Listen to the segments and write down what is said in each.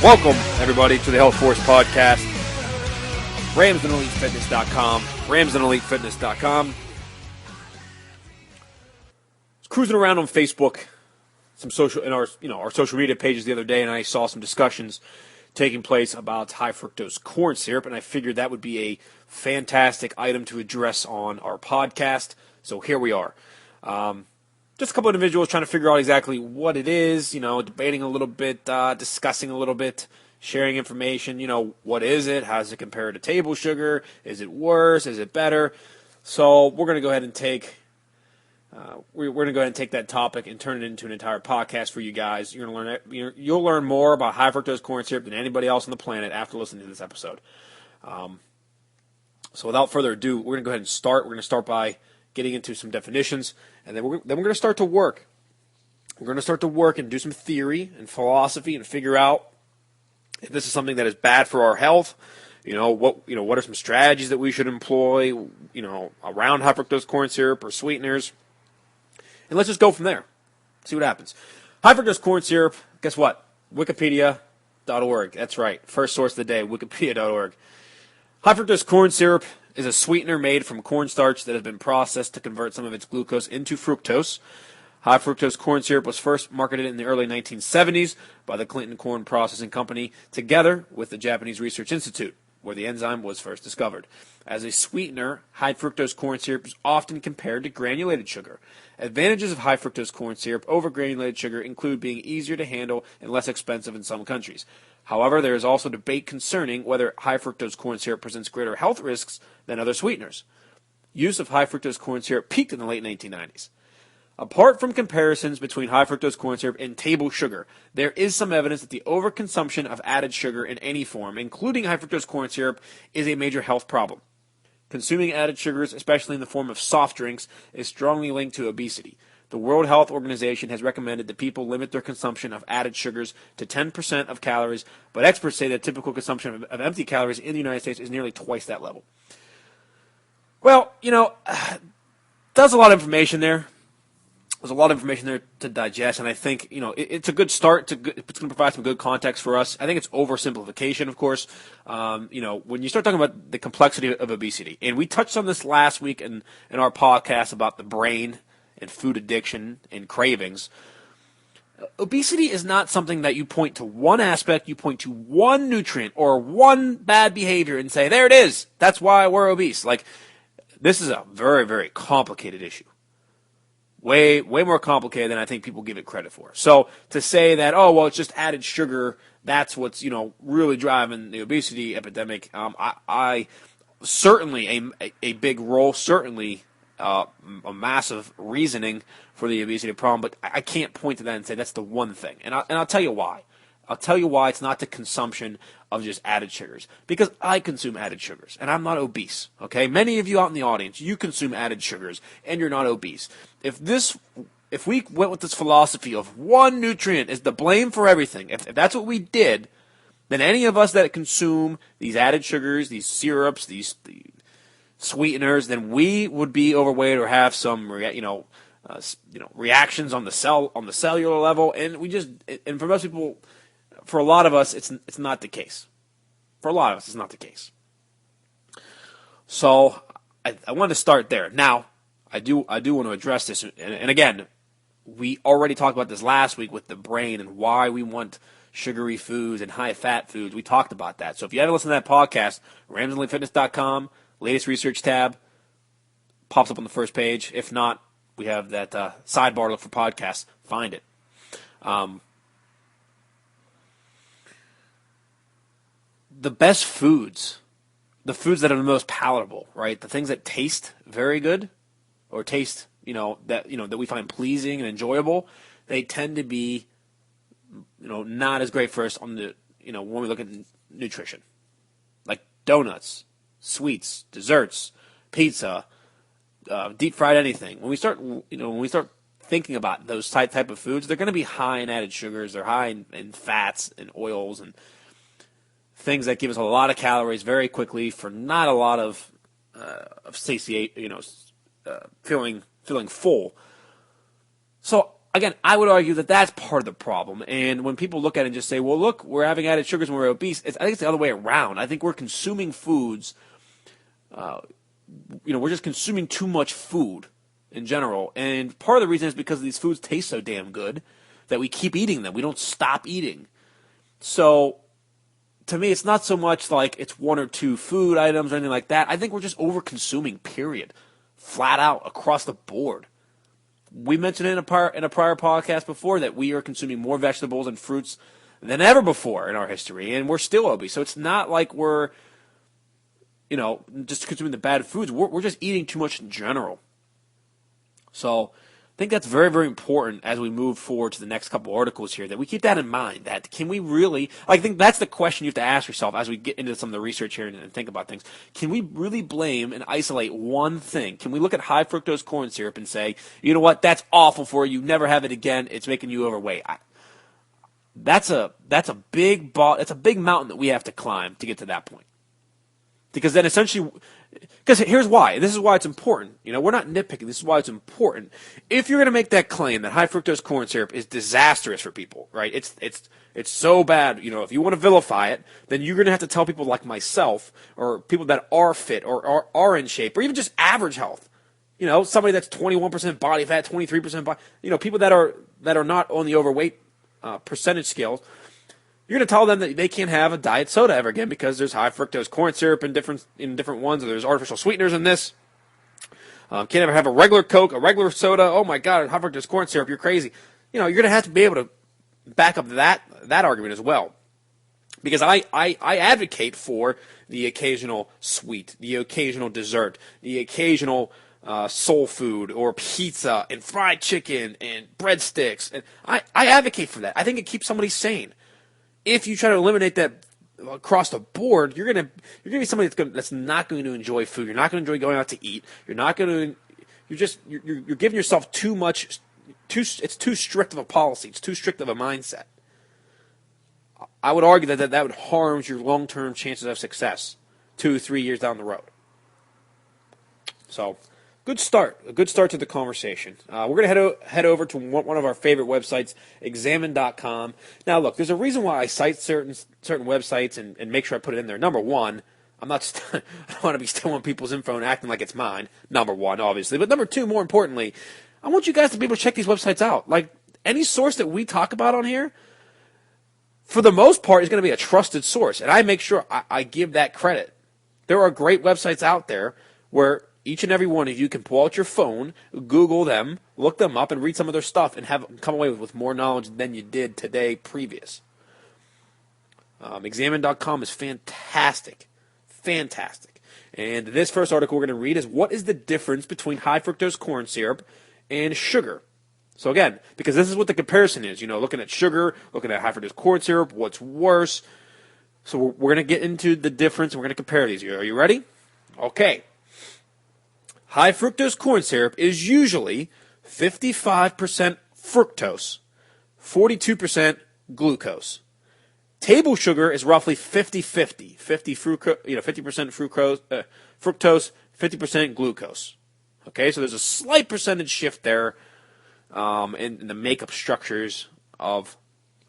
Welcome, everybody, to the HealthForce podcast. RamsandEliteFitness.com. RamsandEliteFitness.com. I was cruising around on Facebook, some social in our social media pages the other day, and I saw some discussions taking place about high fructose corn syrup, and I figured that would be a fantastic item to address on our podcast. So here we are. Just a couple of individuals trying to figure out exactly what it is, debating a little bit, discussing a little bit, sharing information, what is it? How does it compare to table sugar? Is it worse? Is it better? So we're going to go ahead and take that topic and turn it into an entire podcast for you guys. You'll learn more about high fructose corn syrup than anybody else on the planet after listening to this episode. So without further ado, we're going to go ahead and start. We're going to start by getting into some definitions, and then we're going to start to work. We're going to start to work and do some theory and philosophy and figure out if this is something that is bad for our health. What are some strategies that we should employ, around high fructose corn syrup or sweeteners. And let's just go from there. See what happens. High fructose corn syrup, guess what? Wikipedia.org. That's right. First source of the day, Wikipedia.org. High fructose corn syrup is a sweetener made from cornstarch that has been processed to convert some of its glucose into fructose. High fructose corn syrup was first marketed in the early 1970s by the Clinton Corn Processing Company together with the Japanese Research Institute, where the enzyme was first discovered. As a sweetener, high fructose corn syrup is often compared to granulated sugar. Advantages of high fructose corn syrup over granulated sugar include being easier to handle and less expensive in some countries. However, there is also debate concerning whether high fructose corn syrup presents greater health risks than other sweeteners. Use of high fructose corn syrup peaked in the late 1990s. Apart from comparisons between high fructose corn syrup and table sugar, there is some evidence that the overconsumption of added sugar in any form, including high fructose corn syrup, is a major health problem. Consuming added sugars, especially in the form of soft drinks, is strongly linked to obesity. The World Health Organization has recommended that people limit their consumption of added sugars to 10% of calories, but experts say that typical consumption of empty calories in the United States is nearly twice that level. Well, that's a lot of information there. There's a lot of information there to digest, and I think it's a good start. It's going to provide some good context for us. I think it's oversimplification, of course. When you start talking about the complexity of obesity, and we touched on this last week in our podcast about the brain and food addiction and cravings. Obesity is not something that you point to one aspect, you point to one nutrient or one bad behavior and say, there it is, that's why we're obese. This is a very, very complicated issue. Way more complicated than I think people give it credit for. So to say that, it's just added sugar, that's what's, really driving the obesity epidemic, I certainly a big role, certainly a massive reasoning for the obesity problem, but I can't point to that and say that's the one thing. And I'll tell you why. I'll tell you why it's not the consumption of just added sugars. Because I consume added sugars, and I'm not obese, okay? Many of you out in the audience, you consume added sugars, and you're not obese. If we went with this philosophy of one nutrient is the blame for everything, if that's what we did, then any of us that consume these added sugars, these syrups, these sweeteners, then we would be overweight or have some reactions on the cellular level, and for most people, for a lot of us, it's not the case. For a lot of us, it's not the case. So I want to start there. Now, I do want to address this, and again, we already talked about this last week with the brain and why we want sugary foods and high-fat foods. We talked about that. So if you haven't listened to that podcast, RamsandEliteFitness.com, latest research tab, pops up on the first page. If not, we have that sidebar, look for podcasts. Find it. The best foods, the foods that are the most palatable, right? The things that taste very good or taste, that we find pleasing and enjoyable, they tend to be, not as great for us on the, when we look at nutrition. Like donuts, sweets, desserts, pizza, deep fried anything. When we start thinking about those type of foods, they're going to be high in added sugars. They're high in fats and oils and things that give us a lot of calories very quickly for not a lot of satiate, feeling full. So again, I would argue that that's part of the problem. And when people look at it and just say, well, look, we're having added sugars when we're obese, I think it's the other way around. I think we're consuming foods, we're just consuming too much food in general. And part of the reason is because these foods taste so damn good that we keep eating them. We don't stop eating. So to me, it's not so much like it's one or two food items or anything like that. I think we're just over-consuming, period. Flat out, across the board. We mentioned in a prior podcast before that we are consuming more vegetables and fruits than ever before in our history, and we're still obese. So it's not like we're, just consuming the bad foods. We're just eating too much in general. So I think that's very, very important as we move forward to the next couple articles here, that we keep that in mind. That can we really, I think that's the question you have to ask yourself as we get into some of the research here and think about things. Can we really blame and isolate one thing? Can we look at high fructose corn syrup and say, you know what, that's awful for you, never have it again, it's making you overweight? That's a big mountain that we have to climb to get to that point. Because then essentially, because here's why. This is why it's important. We're not nitpicking. This is why it's important. If you're going to make that claim that high fructose corn syrup is disastrous for people, right? It's so bad. If you want to vilify it, then you're going to have to tell people like myself, or people that are fit or are in shape, or even just average health. Somebody that's 21% body fat, 23% body. People that are not on the overweight percentage scale. You're going to tell them that they can't have a diet soda ever again because there's high fructose corn syrup in different ones, or there's artificial sweeteners in this. Can't ever have a regular Coke, a regular soda. Oh my God, high fructose corn syrup, you're crazy. You're going to have to be able to back up that argument as well. Because I advocate for the occasional sweet, the occasional dessert, the occasional soul food or pizza and fried chicken and breadsticks. And I advocate for that. I think it keeps somebody sane. If you try to eliminate that across the board, you're gonna be somebody that's not going to enjoy food. You're not going to enjoy going out to eat. You're giving yourself too much. It's too strict of a policy. It's too strict of a mindset. I would argue that would harm your long-term chances of success 2-3 years down the road. So, good start. A good start to the conversation. We're going to head over to one of our favorite websites, examine.com. Now, look, there's a reason why I cite certain websites and make sure I put it in there. Number one, I don't want to be stealing people's info and acting like it's mine. Number one, obviously. But number two, more importantly, I want you guys to be able to check these websites out. Like, any source that we talk about on here, for the most part, is going to be a trusted source. And I make sure I give that credit. There are great websites out there where each and every one of you can pull out your phone, Google them, look them up, and read some of their stuff and come away with more knowledge than you did today previous. Examine.com is fantastic. Fantastic. And this first article we're going to read is, what is the difference between high fructose corn syrup and sugar? So again, because this is what the comparison is, looking at sugar, looking at high fructose corn syrup, what's worse. So we're going to get into the difference, and we're going to compare these. Are you ready? Okay. High fructose corn syrup is usually 55% fructose, 42% glucose. Table sugar is roughly 50-50, 50% fructose, 50% glucose. Okay, so there's a slight percentage shift there in the makeup structures of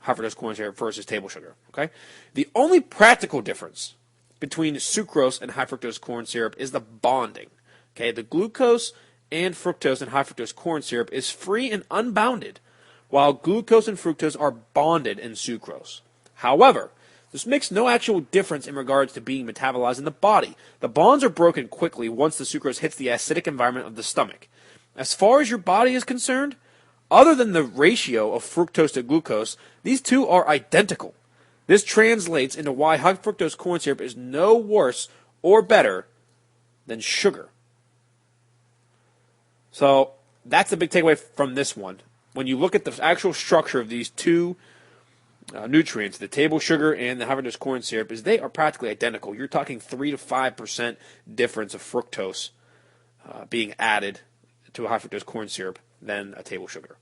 high fructose corn syrup versus table sugar. Okay, the only practical difference between sucrose and high fructose corn syrup is the bonding. Okay, the glucose and fructose in high fructose corn syrup is free and unbounded, while glucose and fructose are bonded in sucrose. However, this makes no actual difference in regards to being metabolized in the body. The bonds are broken quickly once the sucrose hits the acidic environment of the stomach. As far as your body is concerned, other than the ratio of fructose to glucose, these two are identical. This translates into why high fructose corn syrup is no worse or better than sugar. So that's the big takeaway from this one. When you look at the actual structure of these two nutrients, the table sugar and the high fructose corn syrup, is they are practically identical. You're talking 3 to 5% difference of fructose being added to a high fructose corn syrup than a table sugar.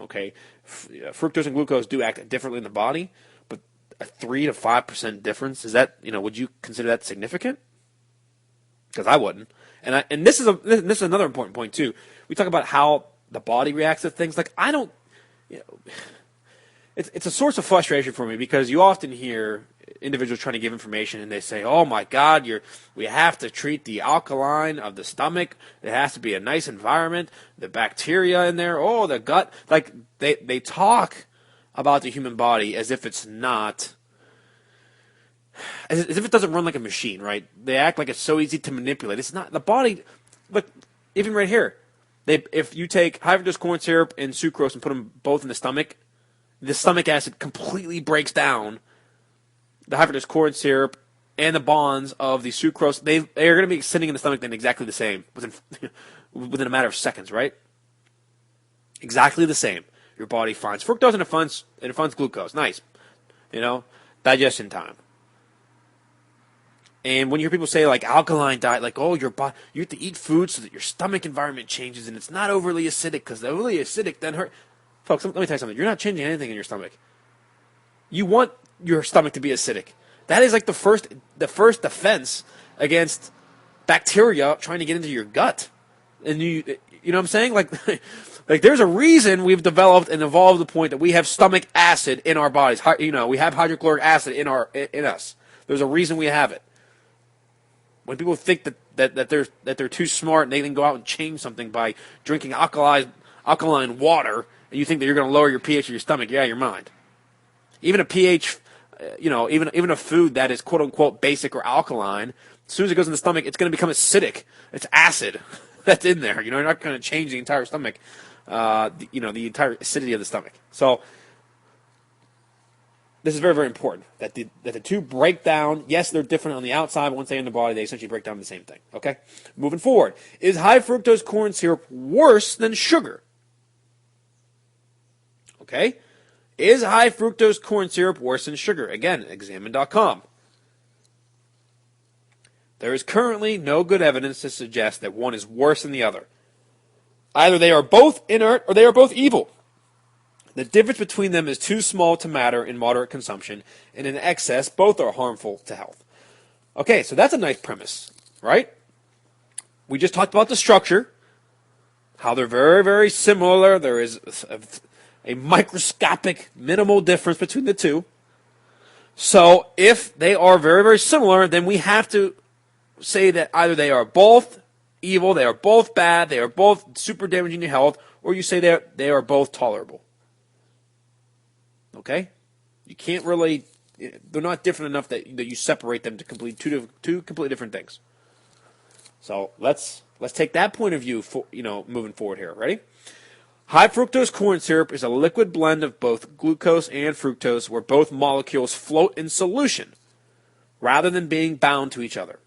Okay, fructose and glucose do act differently in the body, but a 3 to 5% difference, is that, would you consider that significant? Because I wouldn't. And this is another important point too. We talk about how the body reacts to things. Like, I don't you know, it's a source of frustration for me because you often hear individuals trying to give information and they say, "Oh my God, we have to treat the alkaline of the stomach. There has to be a nice environment. The bacteria in there, oh, the gut." Like they talk about the human body as if it's not, as if it doesn't run like a machine, right? They act like it's so easy to manipulate. It's not. The body, look, even right here, if you take high fructose corn syrup and sucrose and put them both in the stomach acid completely breaks down the high fructose corn syrup and the bonds of the sucrose. They are going to be sitting in the stomach then exactly the same within a matter of seconds, right? Exactly the same. Your body finds fructose and it finds glucose. Nice, digestion time. And when you hear people say like alkaline diet, like, oh, you have to eat food so that your stomach environment changes and it's not overly acidic because the overly acidic then hurt. Folks, let me tell you something. You're not changing anything in your stomach. You want your stomach to be acidic. That is like the first defense against bacteria trying to get into your gut. And you know what I'm saying? Like there's a reason we've developed and evolved to the point that we have stomach acid in our bodies. We have hydrochloric acid in us. There's a reason we have it. When people think that they're too smart and they can go out and change something by drinking alkaline water, and you think that you're going to lower your pH of your stomach, you're out of your mind. Even a pH, even a food that is quote unquote basic or alkaline, as soon as it goes in the stomach, it's going to become acidic. It's acid that's in there. You're not going to change the entire stomach, the entire acidity of the stomach. So this is very, very important that the two break down. Yes, they're different on the outside, but once they enter the body, they essentially break down the same thing. Okay? Moving forward. Is high fructose corn syrup worse than sugar? Okay? Is high fructose corn syrup worse than sugar? Again, examine.com. There is currently no good evidence to suggest that one is worse than the other. Either they are both inert or they are both evil. The difference between them is too small to matter in moderate consumption, and in excess, both are harmful to health. Okay, so that's a nice premise, right? We just talked about the structure, how they're very, very similar. There is a microscopic, minimal difference between the two. So if they are very, very similar, then we have to say that either they are both evil, they are both bad, they are both super damaging to health, or you say they are both tolerable. Okay? You can't really, they're not different enough that you separate them to complete two completely different things. So let's take that point of view for, moving forward here. Ready? High fructose corn syrup is a liquid blend of both glucose and fructose where both molecules float in solution rather than being bound to each other.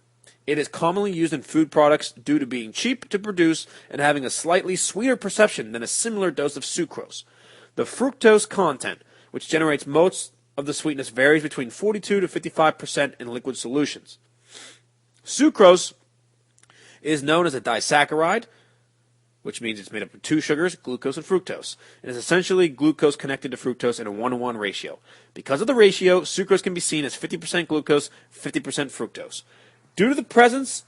It is commonly used in food products due to being cheap to produce and having a slightly sweeter perception than a similar dose of sucrose. The fructose content, which generates most of the sweetness, varies between 42 to 55% in liquid solutions. Sucrose is known as a disaccharide, which means it's made up of two sugars, glucose and fructose. It is essentially glucose connected to fructose in a 1-to-1 ratio. Because of the ratio, sucrose can be seen as 50% glucose, 50% fructose. Due to the presence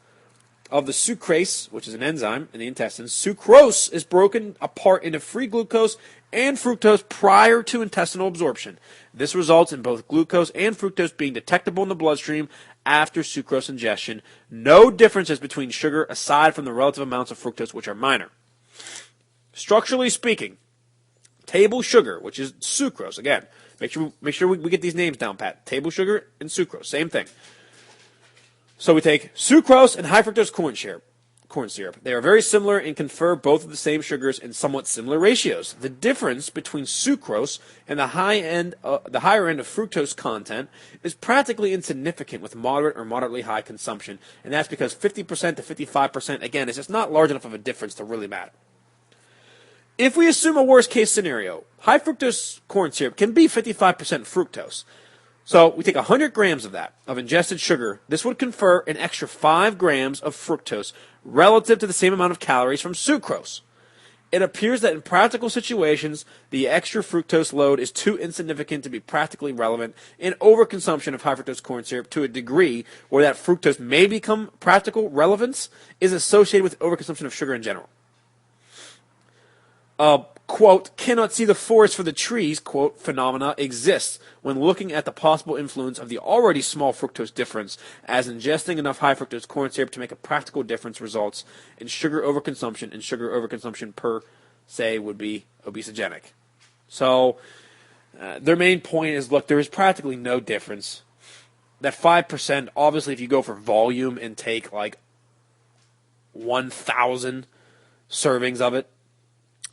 of the sucrase, which is an enzyme in the intestines, sucrose is broken apart into free glucose and fructose prior to intestinal absorption. This results in both glucose and fructose being detectable in the bloodstream after sucrose ingestion. No differences between sugar aside from the relative amounts of fructose, which are minor. Structurally speaking, table sugar, which is sucrose, again, make sure we get these names down pat. Table sugar and sucrose, same thing. So we take sucrose and high fructose corn syrup. They are very similar and confer both of the same sugars in somewhat similar ratios. The difference between sucrose and the higher end of fructose content is practically insignificant with moderate or moderately high consumption, and that's because 50% to 55%, again, is just not large enough of a difference to really matter. If we assume a worst case scenario, high fructose corn syrup can be 55% fructose. So we take 100 grams of that, of ingested sugar. This would confer an extra 5 grams of fructose relative to the same amount of calories from sucrose. It appears that in practical situations, the extra fructose load is too insignificant to be practically relevant, and overconsumption of high fructose corn syrup to a degree where that fructose may become practical relevance is associated with overconsumption of sugar in general. quote, cannot see the forest for the trees, quote, phenomena exists when looking at the possible influence of the already small fructose difference, as ingesting enough high fructose corn syrup to make a practical difference results in sugar overconsumption, and sugar overconsumption per se would be obesogenic. So their main point is, look, there is practically no difference. That 5%, obviously, if you go for volume and take like 1,000 servings of it,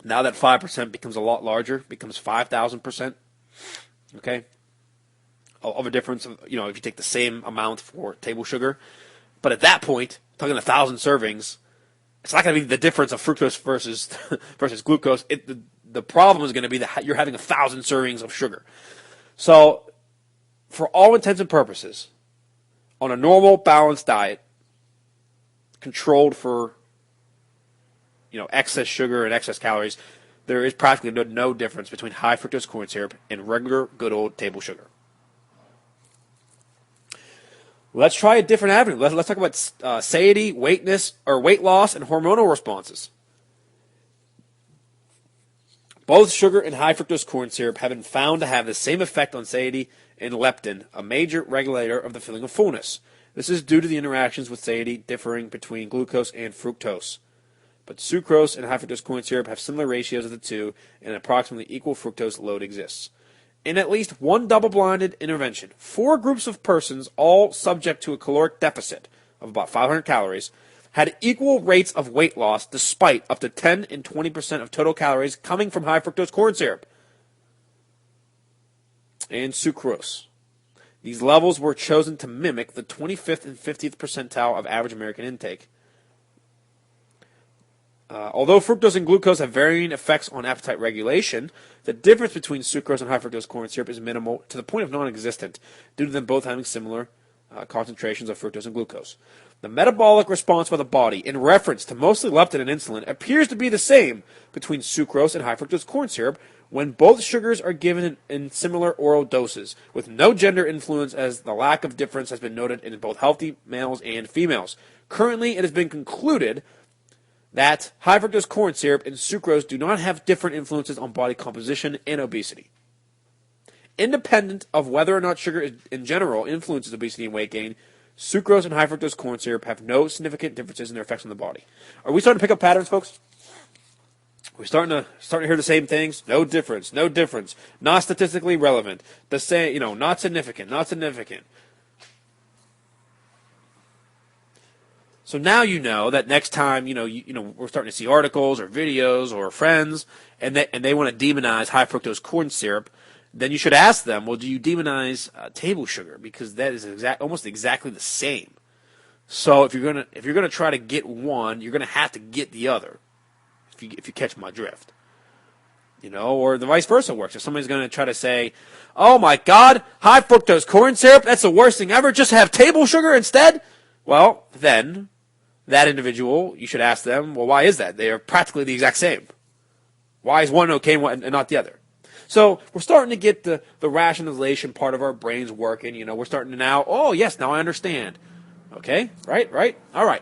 now that 5% becomes a lot larger, becomes 5,000%, okay, of a difference, if you take the same amount for table sugar. But at that point, talking 1,000 servings, it's not going to be the difference of fructose versus glucose. The problem is going to be that you're having 1,000 servings of sugar. So, for all intents and purposes, on a normal, balanced diet, controlled for excess sugar and excess calories, there is practically no difference between high fructose corn syrup and regular good old table sugar. Let's try a different avenue. Let's talk about satiety, weight loss, and hormonal responses. Both sugar and high fructose corn syrup have been found to have the same effect on satiety and leptin, a major regulator of the feeling of fullness. This is due to the interactions with satiety differing between glucose and fructose. But sucrose and high fructose corn syrup have similar ratios of the two, and an approximately equal fructose load exists. In at least one double-blinded intervention, 4 groups of persons, all subject to a caloric deficit of about 500 calories, had equal rates of weight loss despite up to 10 and 20% of total calories coming from high fructose corn syrup and sucrose. These levels were chosen to mimic the 25th and 50th percentile of average American intake. Although fructose and glucose have varying effects on appetite regulation, the difference between sucrose and high fructose corn syrup is minimal to the point of non-existent, due to them both having similar concentrations of fructose and glucose. The metabolic response by the body in reference to mostly leptin and insulin appears to be the same between sucrose and high fructose corn syrup when both sugars are given in similar oral doses, with no gender influence, as the lack of difference has been noted in both healthy males and females. Currently, it has been concluded that high fructose corn syrup and sucrose do not have different influences on body composition and obesity. Independent of whether or not sugar in general influences obesity and weight gain, sucrose and high fructose corn syrup have no significant differences in their effects on the body. Are we starting to pick up patterns, folks? We're starting to hear the same things. No difference. Not statistically relevant. The same, not significant. So now you know that next time, we're starting to see articles or videos or friends, and they want to demonize high fructose corn syrup, then you should ask them, well, do you demonize table sugar? Because that is almost exactly the same. So if you're gonna try to get one, you're gonna have to get the other. If you catch my drift, or the vice versa works. If somebody's gonna try to say, oh my God, high fructose corn syrup, that's the worst thing ever. Just have table sugar instead. Well, then that individual, you should ask them, well, why is that? They are practically the exact same. Why is one okay and not the other? So we're starting to get the rationalization part of our brains working. We're starting to now, oh, yes, now I understand. Okay, right, all right.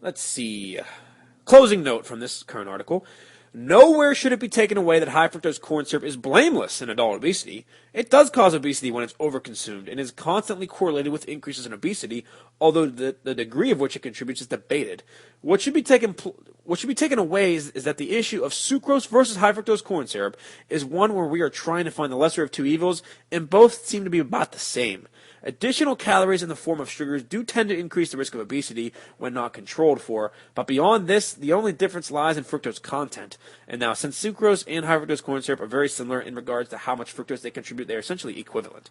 Let's see. Closing note from this current article. Nowhere should it be taken away that high fructose corn syrup is blameless in adult obesity. It does cause obesity when it's overconsumed and is constantly correlated with increases in obesity, although the degree of which it contributes is debated. What should be taken away is that the issue of sucrose versus high fructose corn syrup is one where we are trying to find the lesser of two evils, and both seem to be about the same. Additional calories in the form of sugars do tend to increase the risk of obesity when not controlled for, but beyond this, the only difference lies in fructose content. And now, since sucrose and high fructose corn syrup are very similar in regards to how much fructose they contribute, they are essentially equivalent.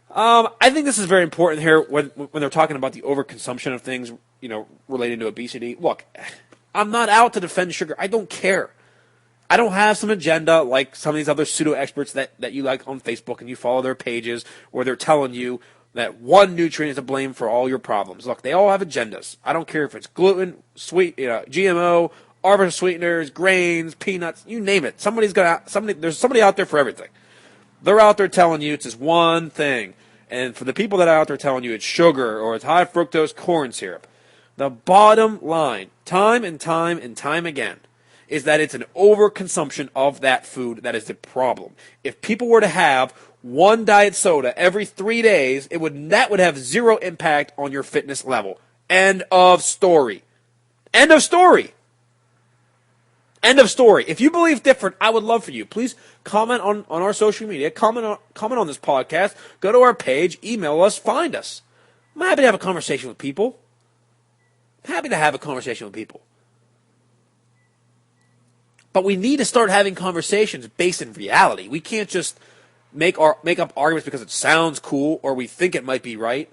I think this is very important here when they're talking about the overconsumption of things, relating to obesity. Look, I'm not out to defend sugar. I don't care. I don't have some agenda like some of these other pseudo-experts that you like on Facebook and you follow their pages where they're telling you that one nutrient is to blame for all your problems. Look, they all have agendas. I don't care if it's gluten, GMO, artificial sweeteners, grains, peanuts, you name it. There's somebody out there for everything. They're out there telling you it's this one thing. And for the people that are out there telling you it's sugar or it's high fructose corn syrup, The bottom line, time and time and time again, is that it's an overconsumption of that food that is the problem. If people were to have one diet soda every 3 days, that would have zero impact on your fitness level. End of story. End of story. End of story. If you believe different, I would love for you. Please comment on our social media. Comment on this podcast. Go to our page. Email us. Find us. I'm happy to have a conversation with people. But we need to start having conversations based in reality. We can't just make up arguments because it sounds cool or we think it might be right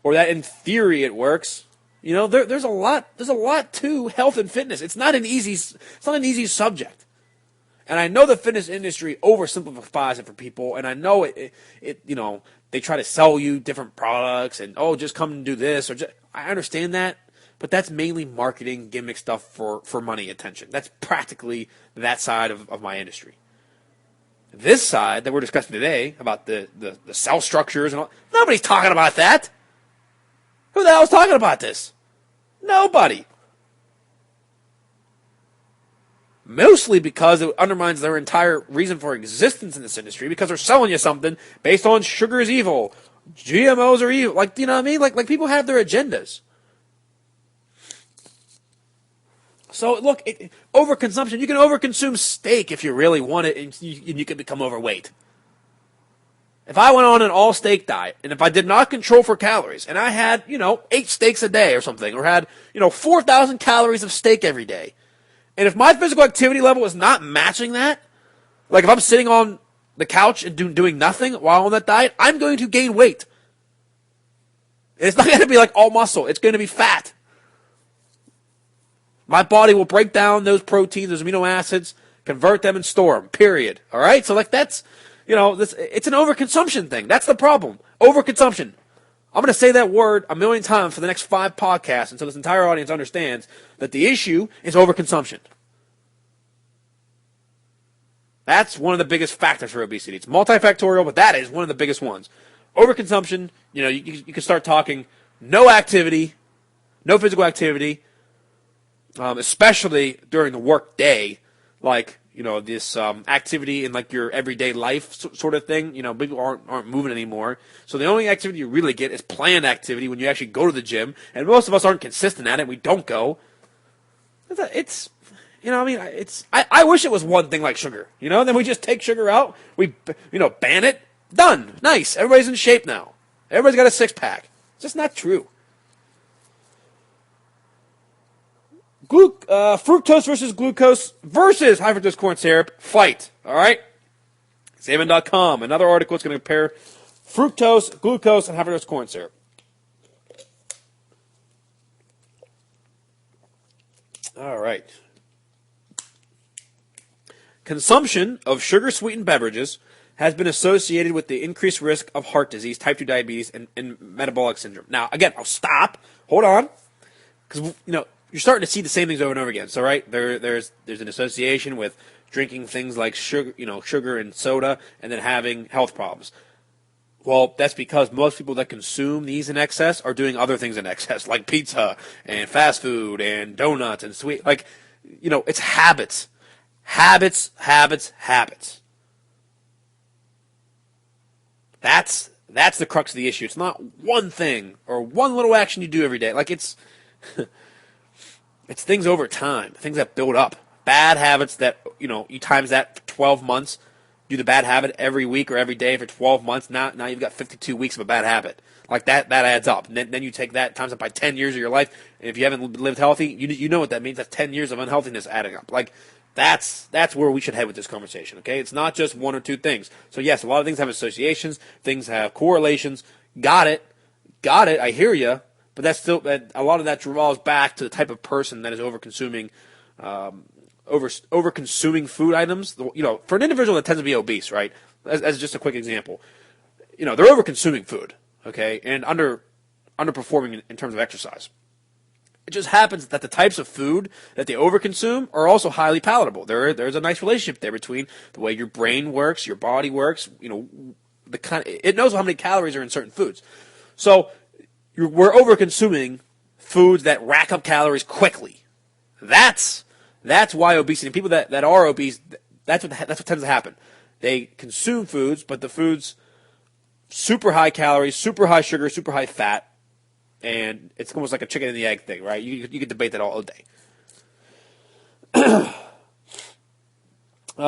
or that in theory it works. You know, there's a lot to health and fitness. It's not an easy subject. And I know the fitness industry oversimplifies it for people, and I know it they try to sell you different products and just come and do this I understand that, but that's mainly marketing gimmick stuff for money attention. That's practically that side of my industry. This side that we're discussing today about the cell structures and all, nobody's talking about that. Who the hell is talking about this? Nobody. Mostly because it undermines their entire reason for existence in this industry, because they're selling you something based on sugar is evil, GMOs are evil. Like, you know what I mean? Like people have their agendas. So look, overconsumption. You can overconsume steak if you really want it, and you can become overweight. If I went on an all-steak diet, and if I did not control for calories, and I had, 8 steaks a day or something, or had, 4,000 calories of steak every day, and if my physical activity level is not matching that, like if I'm sitting on the couch and doing nothing while on that diet, I'm going to gain weight. And it's not going to be like all muscle. It's going to be fat. My body will break down those proteins, those amino acids, convert them and store them, period. All right? So that's... it's an overconsumption thing. That's the problem. Overconsumption. I'm going to say that word a million times for the next 5 podcasts until this entire audience understands that the issue is overconsumption. That's one of the biggest factors for obesity. It's multifactorial, but that is one of the biggest ones. Overconsumption, you can start talking no activity, no physical activity, especially during the work day, like, this activity in like your everyday life sort of thing. People aren't moving anymore. So the only activity you really get is planned activity when you actually go to the gym. And most of us aren't consistent at it. We don't go. I wish it was one thing like sugar. Then we just take sugar out. We, ban it. Done. Nice. Everybody's in shape now. Everybody's got a 6-pack. It's just not true. Fructose versus glucose versus high fructose corn syrup. Fight. All right? Examine.com. Another article is going to compare fructose, glucose, and high fructose corn syrup. All right. Consumption of sugar-sweetened beverages has been associated with the increased risk of heart disease, type 2 diabetes, and metabolic syndrome. Now, again, I'll stop. Hold on. Because, you're starting to see the same things over and over again. So, right, there's an association with drinking things like sugar and soda, and then having health problems. Well, that's because most people that consume these in excess are doing other things in excess, like pizza and fast food and donuts and sweet. It's habits. Habits. That's the crux of the issue. It's not one thing or one little action you do every day. It's things over time, things that build up. Bad habits that, you times that for 12 months, do the bad habit every week or every day for 12 months. Now you've got 52 weeks of a bad habit. That adds up. And then you take that, times it by 10 years of your life. And if you haven't lived healthy, you know what that means. That's 10 years of unhealthiness adding up. That's where we should head with this conversation, okay? It's not just one or two things. So, yes, a lot of things have associations. Things have correlations. Got it. I hear you. But that's still a lot of that revolves back to the type of person that is over-consuming food items. For an individual that tends to be obese, right? As just a quick example, they're over-consuming food, okay, and underperforming in terms of exercise. It just happens that the types of food that they overconsume are also highly palatable. There's a nice relationship there between the way your brain works, your body works. It knows how many calories are in certain foods. So we're over-consuming foods that rack up calories quickly. That's why obesity, people that are obese, that's what tends to happen. They consume foods, but the foods super high calories, super high sugar, super high fat, and it's almost like a chicken and the egg thing, right? You could debate that all day.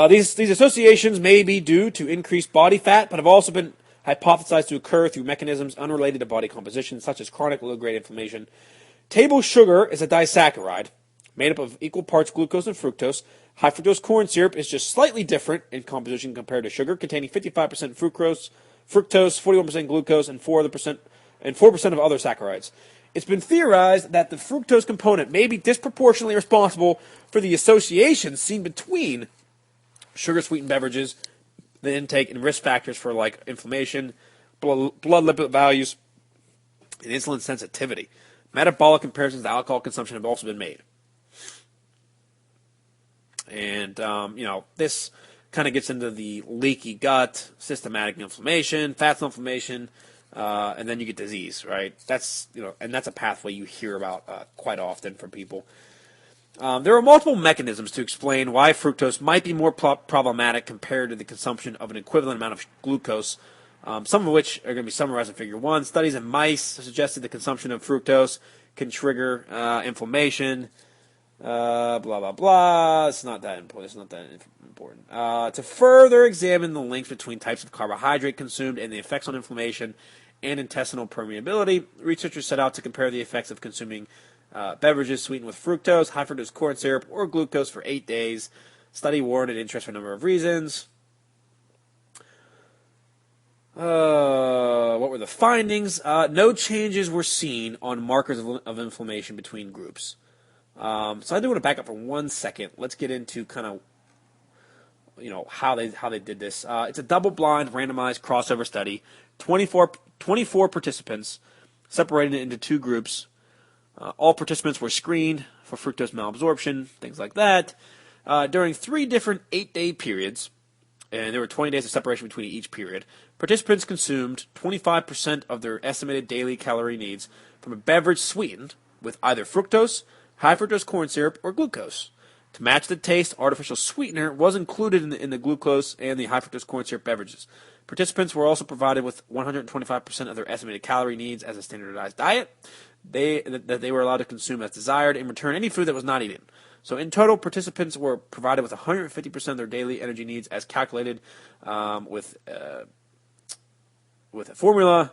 These associations may be due to increased body fat, but have also been hypothesized to occur through mechanisms unrelated to body composition, such as chronic low-grade inflammation. Table sugar is a disaccharide made up of equal parts glucose and fructose. High fructose corn syrup is just slightly different in composition compared to sugar, containing 55% fructose, 41% glucose, and 4% of other saccharides. It's been theorized that the fructose component may be disproportionately responsible for the associations seen between sugar-sweetened beverages, the intake, and risk factors for like inflammation, blood lipid values, and insulin sensitivity. Metabolic comparisons to alcohol consumption have also been made. And, this kind of gets into the leaky gut, systematic inflammation, fat cell inflammation, and then you get disease, right? And that's a pathway you hear about quite often from people. There are multiple mechanisms to explain why fructose might be more problematic compared to the consumption of an equivalent amount of glucose, some of which are going to be summarized in Figure 1. Studies in mice suggested the consumption of fructose can trigger inflammation, blah, blah, blah. It's not that important. To further examine the links between types of carbohydrate consumed and the effects on inflammation and intestinal permeability, researchers set out to compare the effects of consuming beverages sweetened with fructose, high fructose corn syrup, or glucose for 8 days. Study warranted interest for a number of reasons. What were the findings? No changes were seen on markers of inflammation between groups. So I do want to back up for 1 second. Let's get into kind of how they did this. It's a double-blind, randomized crossover study. 24 participants separated into two groups. All participants were screened for fructose malabsorption, things like that, during 3 different 8-day periods, and there were 20 days of separation between each period. Participants consumed 25% of their estimated daily calorie needs from a beverage sweetened with either fructose, high fructose corn syrup, or glucose. To match the taste, artificial sweetener was included in the glucose and the high fructose corn syrup beverages. Participants were also provided with 125% of their estimated calorie needs as a standardized diet that they were allowed to consume as desired, and return any food that was not eaten. So in total, participants were provided with 150% of their daily energy needs as calculated with a formula.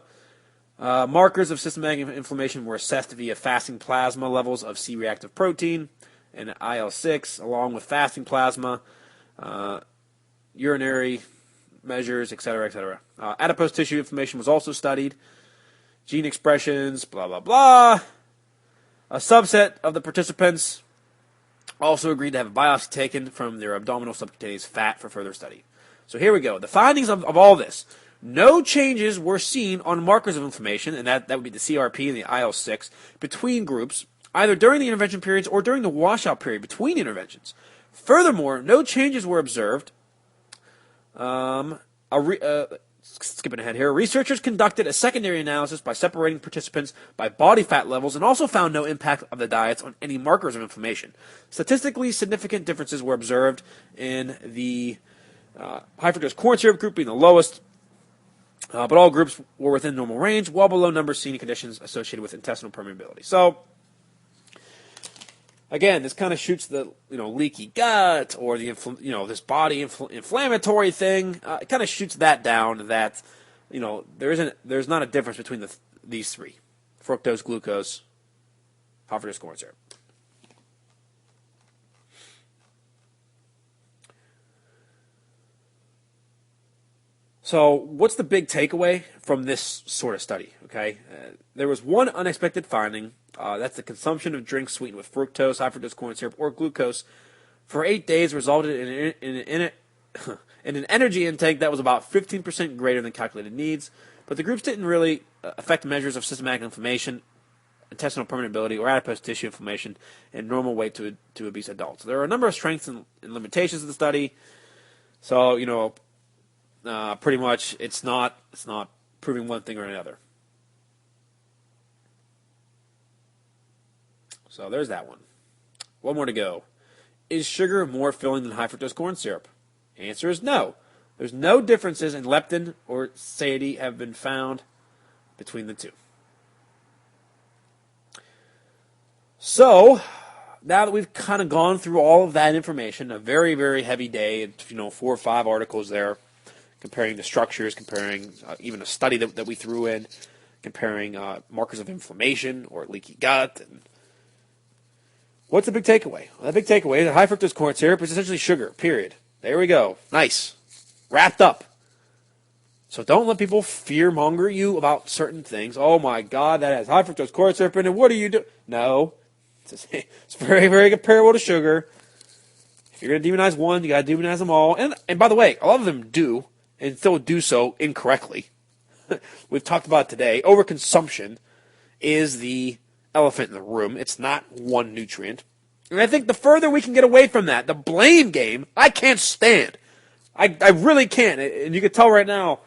Markers of systematic inflammation were assessed via fasting plasma levels of C-reactive protein and IL-6, along with fasting plasma, urinary measures, etc., etc. Adipose tissue inflammation was also studied. Gene expressions, blah, blah, blah. A subset of the participants also agreed to have a biopsy taken from their abdominal subcutaneous fat for further study. So here we go. The findings of all this. No changes were seen on markers of inflammation, and that would be the CRP and the IL-6, between groups, either during the intervention periods or during the washout period between interventions. Furthermore, no changes were observed. Skipping ahead here, researchers conducted a secondary analysis by separating participants by body fat levels and also found no impact of the diets on any markers of inflammation. Statistically significant differences were observed in the high fructose corn syrup group being the lowest, but all groups were within normal range, well below numbers seen in conditions associated with intestinal permeability. So, again, this kind of shoots the leaky gut or the this body inflammatory thing. It kind of shoots that down. That there's not a difference between these three: fructose, glucose, high fructose corn syrup. So, what's the big takeaway from this sort of study? Okay, there was one unexpected finding. That's the consumption of drinks sweetened with fructose, high fructose corn syrup, or glucose for 8 days resulted in an energy intake that was about 15% greater than calculated needs. But the groups didn't really affect measures of systematic inflammation, intestinal permeability, or adipose tissue inflammation in normal weight to obese adults. There are a number of strengths and limitations of the study. So pretty much it's not proving one thing or another. So there's that one. One more to go. Is sugar more filling than high fructose corn syrup? Answer is no. There's no differences in leptin or satiety have been found between the two. So, now that we've kind of gone through all of that information, a very, very heavy day, 4 or 5 articles there, comparing the structures, comparing even a study that we threw in, comparing markers of inflammation or leaky gut. And what's the big takeaway? Well, the big takeaway is that high fructose corn syrup is essentially sugar, period. There we go. Nice. Wrapped up. So don't let people fear-monger you about certain things. Oh, my God, that has high fructose corn syrup in it. What do you do? No. It's very, very comparable to sugar. If you're going to demonize one, you got to demonize them all. And by the way, a lot of them do, and still do so incorrectly. We've talked about it today. Overconsumption is the elephant in the room. It's not one nutrient. And I think the further we can get away from that, the blame game, I can't stand. I really can't. And you can tell right now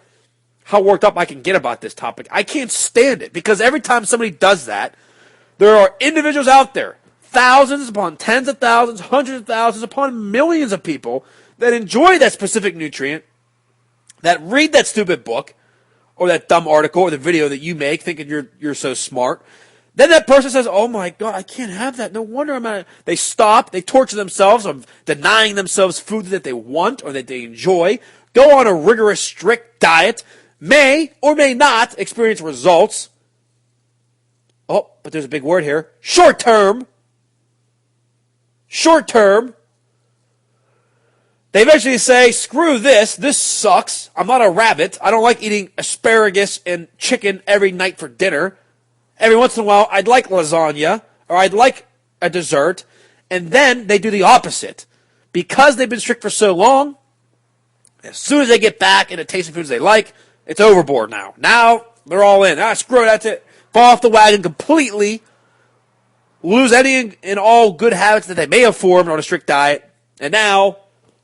how worked up I can get about this topic. I can't stand it because every time somebody does that, there are individuals out there, thousands upon tens of thousands, hundreds of thousands upon millions of people that enjoy that specific nutrient, that read that stupid book or that dumb article or the video that you make thinking you're so smart. Then that person says, oh my God, I can't have that. No wonder I'm not. They stop. They torture themselves of denying themselves food that they want or that they enjoy. Go on a rigorous, strict diet. May or may not experience results. Oh, but there's a big word here. Short term. Short term. They eventually say, screw this. This sucks. I'm not a rabbit. I don't like eating asparagus and chicken every night for dinner. Every once in a while, I'd like lasagna, or I'd like a dessert, and then they do the opposite. Because they've been strict for so long, as soon as they get back into tasting foods they like, it's overboard now. Now, they're all in. Screw it, that's it. Fall off the wagon completely, lose any and all good habits that they may have formed on a strict diet, and now,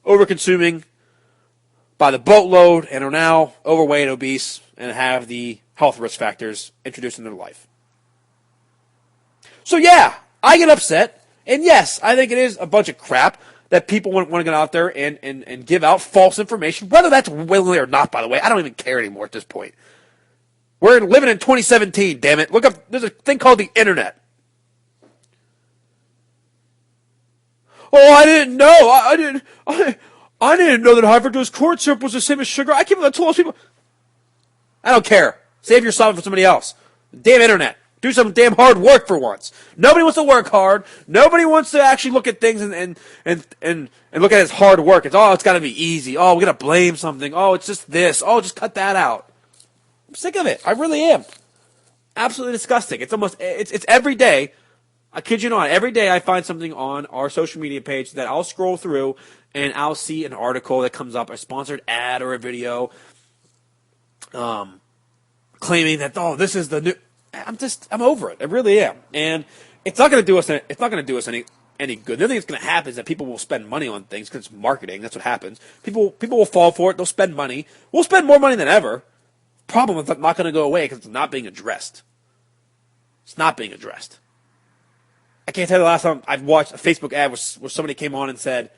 over-consuming by the boatload, and are now overweight and obese, and have the health risk factors introduced in their life. So yeah, I get upset, and yes, I think it is a bunch of crap that people want to get out there and give out false information, whether that's willingly or not, by the way. I don't even care anymore at this point. We're living in 2017, damn it. Look up, there's a thing called the internet. Oh, I didn't know. I didn't know that high fructose corn syrup was the same as sugar. I keep on telling people. I don't care. Save yourself for somebody else. Damn internet. Do some damn hard work for once. Nobody wants to work hard. Nobody wants to actually look at things and look at it as hard work. It's got to be easy. Oh, we got to blame something. Oh, it's just this. Oh, just cut that out. I'm sick of it. I really am. Absolutely disgusting. It's every day. I kid you not. Every day I find something on our social media page that I'll scroll through and I'll see an article that comes up, a sponsored ad or a video, claiming that, oh, this is the new. I'm over it. I really am, and it's not going to do us. It's not going to do us any good. The other thing that's going to happen is that people will spend money on things because it's marketing. That's what happens. People will fall for it. They'll spend money. We'll spend more money than ever. Problem is, it's not going to go away because it's not being addressed. It's not being addressed. I can't tell you the last time I've watched a Facebook ad where somebody came on and said,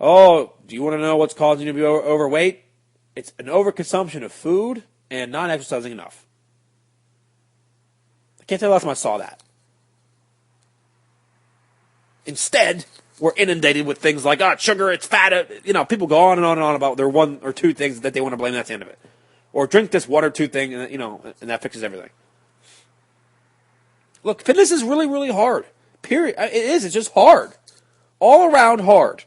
"Oh, do you want to know what's causing you to be overweight? It's an overconsumption of food and not exercising enough." I can't tell you the last time I saw that. Instead, we're inundated with things like, oh, sugar, it's fat. People go on and on and on about their one or two things that they want to blame. That's the end of it. Or drink this one or two thing, and that fixes everything. Look, fitness is really, really hard. Period. It is. It's just hard. All around hard.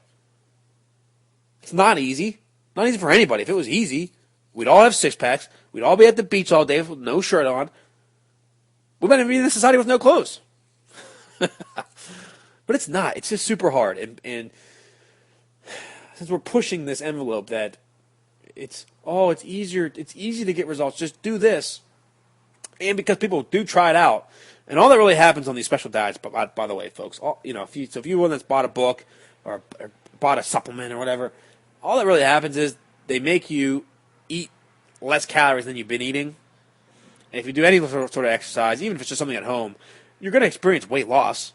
It's not easy. Not easy for anybody. If it was easy, we'd all have six-packs. We'd all be at the beach all day with no shirt on. We might be in a society with no clothes. But it's not. It's just super hard. And since we're pushing this envelope that it's easier. It's easy to get results. Just do this. And because people do try it out. And all that really happens on these special diets, by the way, folks, if you're one that's bought a book or bought a supplement or whatever, all that really happens is they make you eat less calories than you've been eating. And if you do any sort of exercise, even if it's just something at home, you're going to experience weight loss.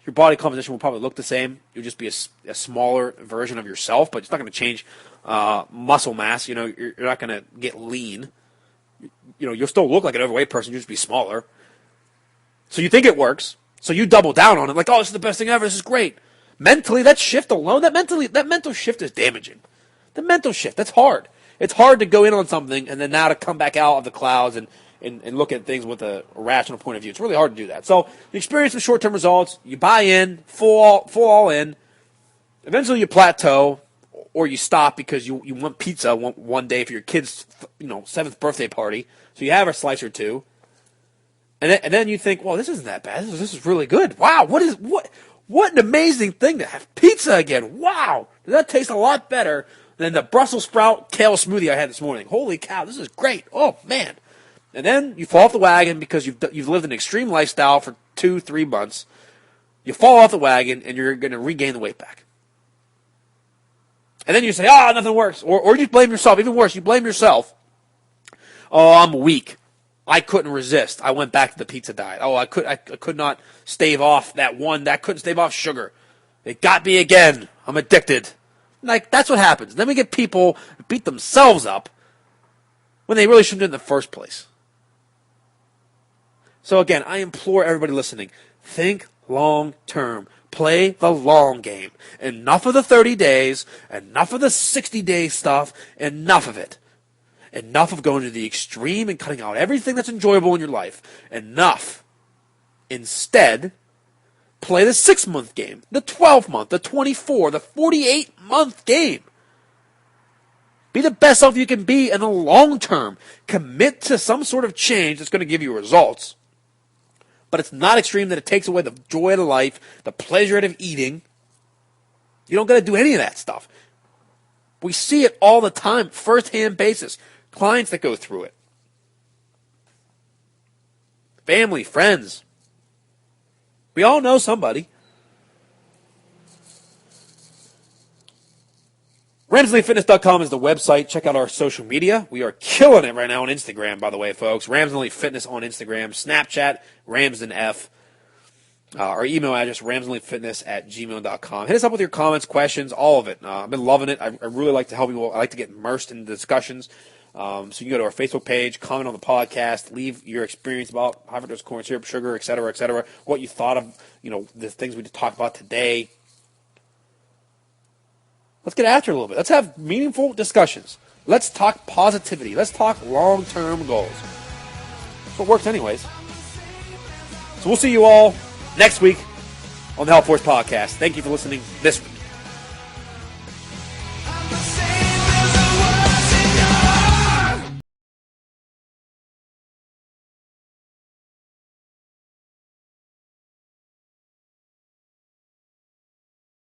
Your body composition will probably look the same. You'll just be a smaller version of yourself, but it's not going to change muscle mass. You're not going to get lean. You'll still look like an overweight person. You'll just be smaller. So you think it works. So you double down on it, like, oh, this is the best thing ever. This is great. Mentally, that shift alone, that mental shift is damaging. The mental shift, that's hard. It's hard to go in on something and then now to come back out of the clouds and look at things with a rational point of view. It's really hard to do that. So you experience the short-term results. You buy in, full all in. Eventually you plateau or you stop because you want pizza one day for your kid's 7th birthday party. So you have a slice or two. And then you think, well, this isn't that bad. This is really good. Wow, what an amazing thing to have pizza again. Wow, that tastes a lot better than the Brussels sprout kale smoothie I had this morning. Holy cow, this is great. Oh, man. And then you fall off the wagon because you've lived an extreme lifestyle for 2-3 months. You fall off the wagon and you're going to regain the weight back. And then you say, nothing works. Or you blame yourself. Even worse, you blame yourself. Oh, I'm weak. I couldn't resist. I went back to the pizza diet. Oh, I could not stave off that one. I couldn't stave off sugar. It got me again. I'm addicted. Like, that's what happens. Then we get people who beat themselves up when they really shouldn't in the first place. So again, I implore everybody listening, think long term. Play the long game. Enough of the 30 days, enough of the 60-day stuff, enough of it. Enough of going to the extreme and cutting out everything that's enjoyable in your life. Enough. Instead, play the 6-month game, the 12-month, the 24, the 48-month game. Be the best self you can be in the long term. Commit to some sort of change that's going to give you results. But it's not extreme that it takes away the joy of life, the pleasure out of eating. You don't got to do any of that stuff. We see it all the time, first-hand basis. Clients that go through it. Family, friends. We all know somebody. RamseyFitness.com is the website. Check out our social media. We are killing it right now on Instagram, by the way, folks. Ramsey Fitness on Instagram. Snapchat, RamsdenF. Our email address, ramsdenfitness@gmail.com. Hit us up with your comments, questions, all of it. I've been loving it. I really like to help people. I like to get immersed in the discussions. So you can go to our Facebook page, comment on the podcast, leave your experience about high fructose corn syrup, sugar, et cetera, what you thought of, the things we talked about today. Let's get after it a little bit. Let's have meaningful discussions. Let's talk positivity. Let's talk long-term goals. That's what works anyways. So we'll see you all next week on the HealthForce podcast. Thank you for listening this week.